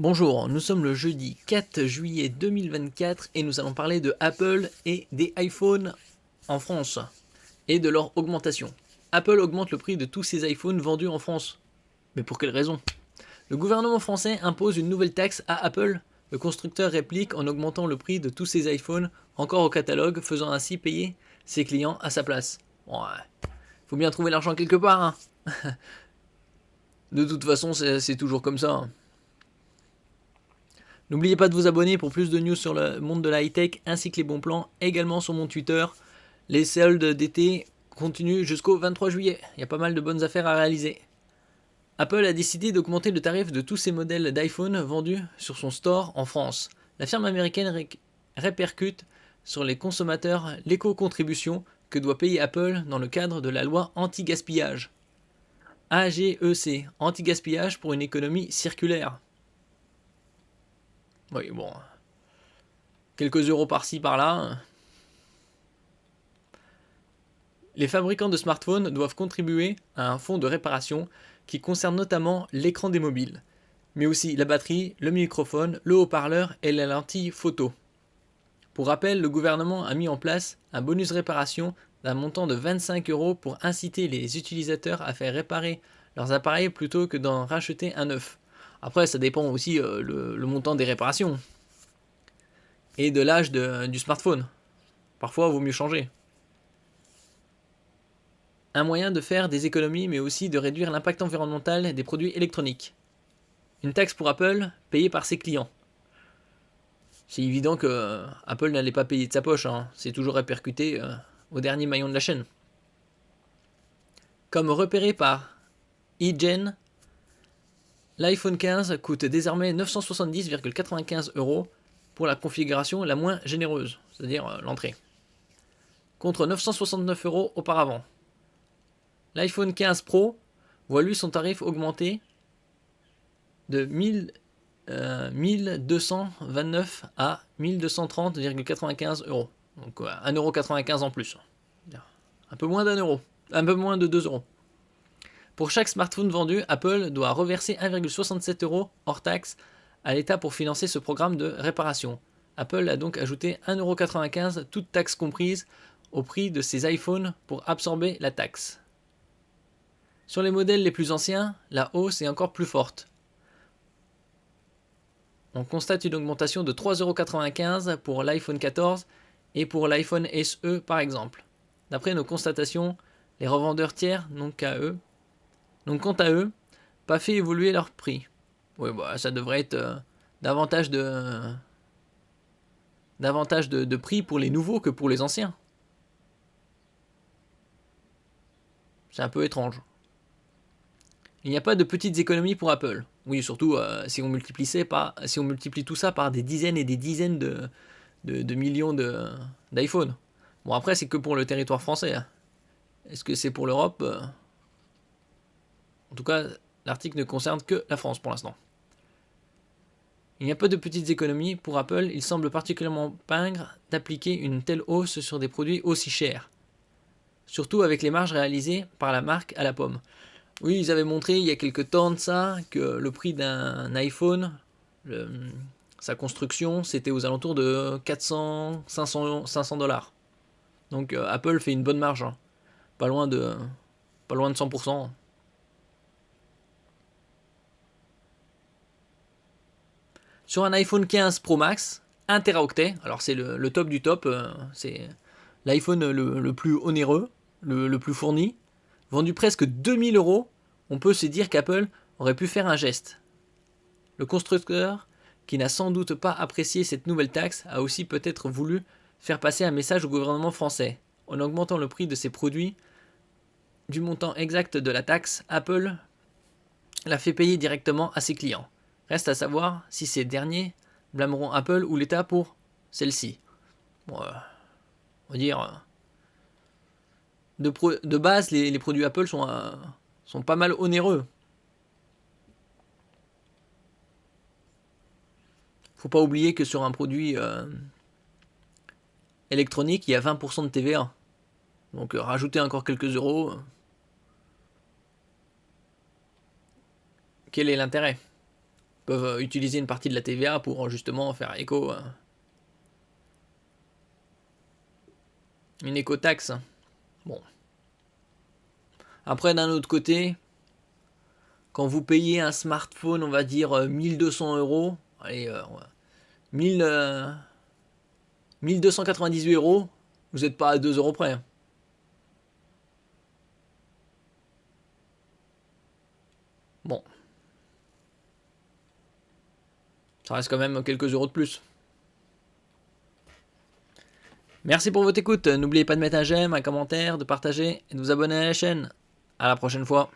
Bonjour, nous sommes le jeudi 4 juillet 2024 et nous allons parler de Apple et des iPhones en France et de leur augmentation. Apple augmente le prix de tous ses iPhones vendus en France. Mais pour quelle raison? Le gouvernement français impose une nouvelle taxe à Apple. Le constructeur réplique en augmentant le prix de tous ses iPhones encore au catalogue, faisant ainsi payer ses clients à sa place. Ouais, faut bien trouver l'argent quelque part, hein. De toute façon, c'est toujours comme ça, hein. N'oubliez pas de vous abonner pour plus de news sur le monde de la high-tech ainsi que les bons plans, également sur mon Twitter. Les soldes d'été continuent jusqu'au 23 juillet. Il y a pas mal de bonnes affaires à réaliser. Apple a décidé d'augmenter le tarif de tous ses modèles d'iPhone vendus sur son store en France. La firme américaine répercute sur les consommateurs l'éco-contribution que doit payer Apple dans le cadre de la loi anti-gaspillage. AGEC, anti-gaspillage pour une économie circulaire. Oui, bon, quelques euros par-ci par-là. Les fabricants de smartphones doivent contribuer à un fonds de réparation qui concerne notamment l'écran des mobiles, mais aussi la batterie, le microphone, le haut-parleur et la lentille photo. Pour rappel, le gouvernement a mis en place un bonus réparation d'un montant de 25 € pour inciter les utilisateurs à faire réparer leurs appareils plutôt que d'en racheter un neuf. Après, ça dépend aussi le montant des réparations et de l'âge du smartphone. Parfois, il vaut mieux changer. Un moyen de faire des économies mais aussi de réduire l'impact environnemental des produits électroniques. Une taxe pour Apple payée par ses clients. C'est évident que Apple n'allait pas payer de sa poche, hein. C'est toujours répercuté au dernier maillon de la chaîne. Comme repéré par eGen, l'iPhone 15 coûte désormais 970,95 € pour la configuration la moins généreuse, c'est-à-dire l'entrée, contre 969 € auparavant. L'iPhone 15 Pro voit lui son tarif augmenter de 1229 à 1230,95 €. Donc 1,95 € en plus. Un peu moins d'1 €. Un peu moins de 2 €. Pour chaque smartphone vendu, Apple doit reverser 1,67 € hors taxe à l'État pour financer ce programme de réparation. Apple a donc ajouté 1,95 €, toute taxe comprise, au prix de ses iPhones pour absorber la taxe. Sur les modèles les plus anciens, la hausse est encore plus forte. On constate une augmentation de 3,95 € pour l'iPhone 14 et pour l'iPhone SE par exemple. D'après nos constatations, les revendeurs tiers n'ont quant à eux pas fait évoluer leur prix. Oui, bah, ça devrait être davantage de prix pour les nouveaux que pour les anciens. C'est un peu étrange. Il n'y a pas de petites économies pour Apple. Oui, surtout si on multiplie tout ça par des dizaines et des dizaines de millions d'iPhone. Bon, après, c'est que pour le territoire français, hein. Est-ce que c'est pour l'Europe? En tout cas, l'article ne concerne que la France pour l'instant. Il n'y a pas de petites économies pour Apple. Il semble particulièrement pingre d'appliquer une telle hausse sur des produits aussi chers. Surtout avec les marges réalisées par la marque à la pomme. Oui, ils avaient montré il y a quelques temps de ça que le prix d'un iPhone, sa construction, c'était aux alentours de 400, 500 $. Donc Apple fait une bonne marge, hein. Pas loin de 100%. Sur un iPhone 15 Pro Max, 1 Teraoctet, alors c'est le top du top, c'est l'iPhone le plus onéreux, le plus fourni, vendu presque 2000 €, on peut se dire qu'Apple aurait pu faire un geste. Le constructeur, qui n'a sans doute pas apprécié cette nouvelle taxe, a aussi peut-être voulu faire passer un message au gouvernement français. En augmentant le prix de ses produits du montant exact de la taxe, Apple l'a fait payer directement à ses clients. Reste à savoir si ces derniers blâmeront Apple ou l'État pour celle-ci. Bon, on va dire, de base, les produits Apple sont pas mal onéreux. Faut pas oublier que sur un produit électronique, il y a 20% de TVA. Donc rajouter encore quelques euros, quel est l'intérêt? peuvent utiliser une partie de la TVA pour justement faire éco. Une éco-taxe. Bon. Après, d'un autre côté, quand vous payez un smartphone, on va dire 1200 euros, allez, 1298 euros, vous n'êtes pas à 2 euros près. Bon. Ça reste quand même quelques euros de plus. Merci pour votre écoute. N'oubliez pas de mettre un j'aime, un commentaire, de partager et de vous abonner à la chaîne. À la prochaine fois.